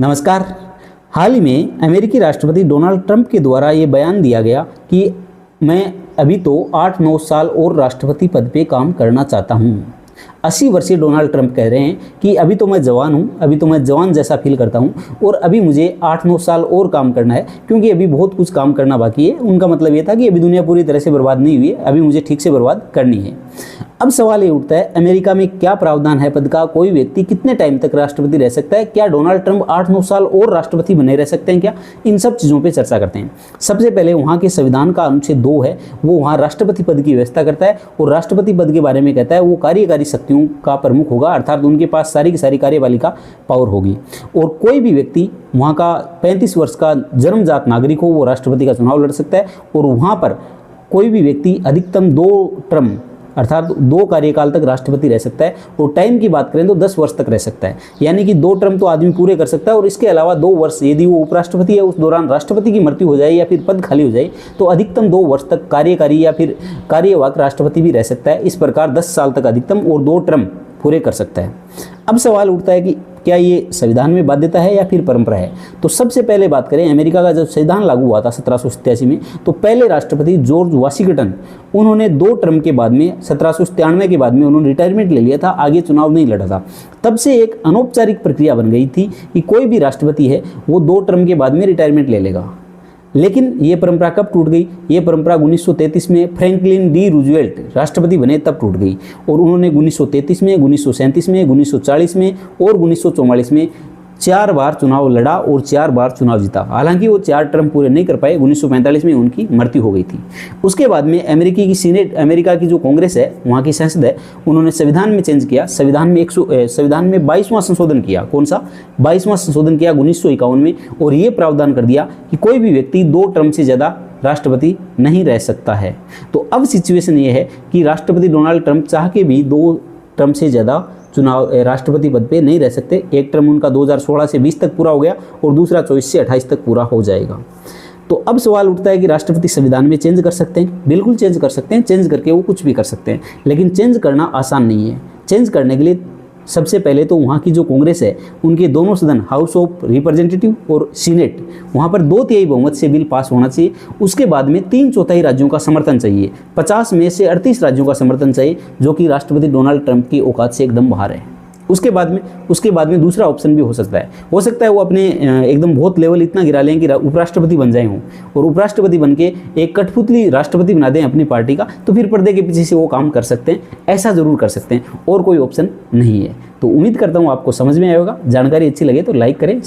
नमस्कार। हाल ही में अमेरिकी राष्ट्रपति डोनाल्ड ट्रंप के द्वारा ये बयान दिया गया कि मैं अभी तो 8-9 साल और राष्ट्रपति पद पे काम करना चाहता हूँ। 80 वर्षीय डोनाल्ड ट्रंप कह रहे हैं कि अभी तो मैं जवान हूँ, अभी तो मैं जवान जैसा फील करता हूँ और अभी मुझे 8-9 साल और काम करना है, क्योंकि अभी बहुत कुछ काम करना बाकी है। उनका मतलब ये था कि अभी दुनिया पूरी तरह से बर्बाद नहीं हुई है, अभी मुझे ठीक से बर्बाद करनी है। अब सवाल ये उठता है, अमेरिका में क्या प्रावधान है पद का? कोई व्यक्ति कितने टाइम तक राष्ट्रपति रह सकता है? क्या डोनाल्ड ट्रंप 8-9 साल और राष्ट्रपति बने रह सकते हैं क्या? इन सब चीज़ों पे चर्चा करते हैं। सबसे पहले वहाँ के संविधान का अनुच्छेद 2 है, वो वहाँ राष्ट्रपति पद की व्यवस्था करता है और राष्ट्रपति पद के बारे में कहता है वो कार्यकारी शक्तियों का प्रमुख होगा, अर्थात उनके पास सारी की सारी कार्यपालिका पावर होगी। और कोई भी व्यक्ति वहाँ का 35 वर्ष का जन्मजात नागरिक हो वो राष्ट्रपति का चुनाव लड़ सकता है और वहाँ पर कोई भी व्यक्ति अधिकतम 2 टर्म अर्थात 2 कार्यकाल तक राष्ट्रपति रह सकता है। और टाइम की बात करें तो 10 वर्ष तक रह सकता है, यानी कि 2 टर्म तो आदमी पूरे कर सकता है और इसके अलावा 2 वर्ष यदि वो उपराष्ट्रपति है, उस दौरान राष्ट्रपति की मृत्यु हो जाए या फिर पद खाली हो जाए तो अधिकतम 2 वर्ष तक कार्यकारी या फिर कार्यवाहक राष्ट्रपति भी रह सकता है। इस प्रकार 10 साल तक अधिकतम और 2 टर्म पूरे कर सकता है। अब सवाल उठता है कि क्या ये संविधान में बाध्यता है या फिर परंपरा है? तो सबसे पहले बात करें, अमेरिका का जब संविधान लागू हुआ था 1787 में, तो पहले राष्ट्रपति जॉर्ज वाशिंगटन, उन्होंने 2 टर्म के बाद में 1793 के बाद में उन्होंने रिटायरमेंट ले लिया था, आगे चुनाव नहीं लड़ा था। तब से एक अनौपचारिक प्रक्रिया बन गई थी कि कोई भी राष्ट्रपति है वो 2 टर्म के बाद में रिटायरमेंट ले लेगा। लेकिन ये परंपरा कब टूट गई? ये परंपरा 1933 में फ्रैंकलिन डी रूजवेल्ट राष्ट्रपति बने तब टूट गई और उन्होंने 1933 में, 1937 में, 1940 में और 1944 में 4 बार चुनाव लड़ा और 4 बार चुनाव जीता। हालांकि वो 4 टर्म पूरे नहीं कर पाए, 1945 में उनकी मृत्यु हो गई थी। उसके बाद में अमेरिकी की सीनेट, अमेरिका की जो कांग्रेस है, वहाँ की संसद है, उन्होंने संविधान में चेंज किया। संविधान में 22वां संशोधन किया। कौन सा? 22वां संशोधन किया 1951 में, और ये प्रावधान कर दिया कि कोई भी व्यक्ति 2 टर्म से ज़्यादा राष्ट्रपति नहीं रह सकता है। तो अब सिचुएशन ये है कि राष्ट्रपति डोनाल्ड ट्रंप चाह के भी 2 टर्म से ज़्यादा चुनाव राष्ट्रपति पद पे नहीं रह सकते। एक टर्म उनका 2016 से 20 तक पूरा हो गया और दूसरा 24 से 28 तक पूरा हो जाएगा। तो अब सवाल उठता है कि राष्ट्रपति संविधान में चेंज कर सकते हैं? बिल्कुल चेंज कर सकते हैं, चेंज करके वो कुछ भी कर सकते हैं, लेकिन चेंज करना आसान नहीं है। चेंज करने के लिए सबसे पहले तो वहाँ की जो कांग्रेस है, उनके दोनों सदन, हाउस ऑफ रिप्रेजेंटेटिव और सीनेट, वहाँ पर 2/3 बहुमत से बिल पास होना चाहिए। उसके बाद में 3/4 राज्यों का समर्थन चाहिए। 50 में से 38 राज्यों का समर्थन चाहिए, जो कि राष्ट्रपति डोनाल्ड ट्रंप की औकात से एकदम बाहर है। उसके बाद में दूसरा ऑप्शन भी हो सकता है वो अपने एकदम बहुत लेवल इतना गिरा लें कि उपराष्ट्रपति बन जाए हों और उपराष्ट्रपति बन के एक कठपुतली राष्ट्रपति बना दें अपनी पार्टी का, तो फिर पर्दे के पीछे से वो काम कर सकते हैं। ऐसा ज़रूर कर सकते हैं और कोई ऑप्शन नहीं है। तो उम्मीद करता हूँ आपको समझ में आएगा। जानकारी अच्छी लगे तो लाइक करें।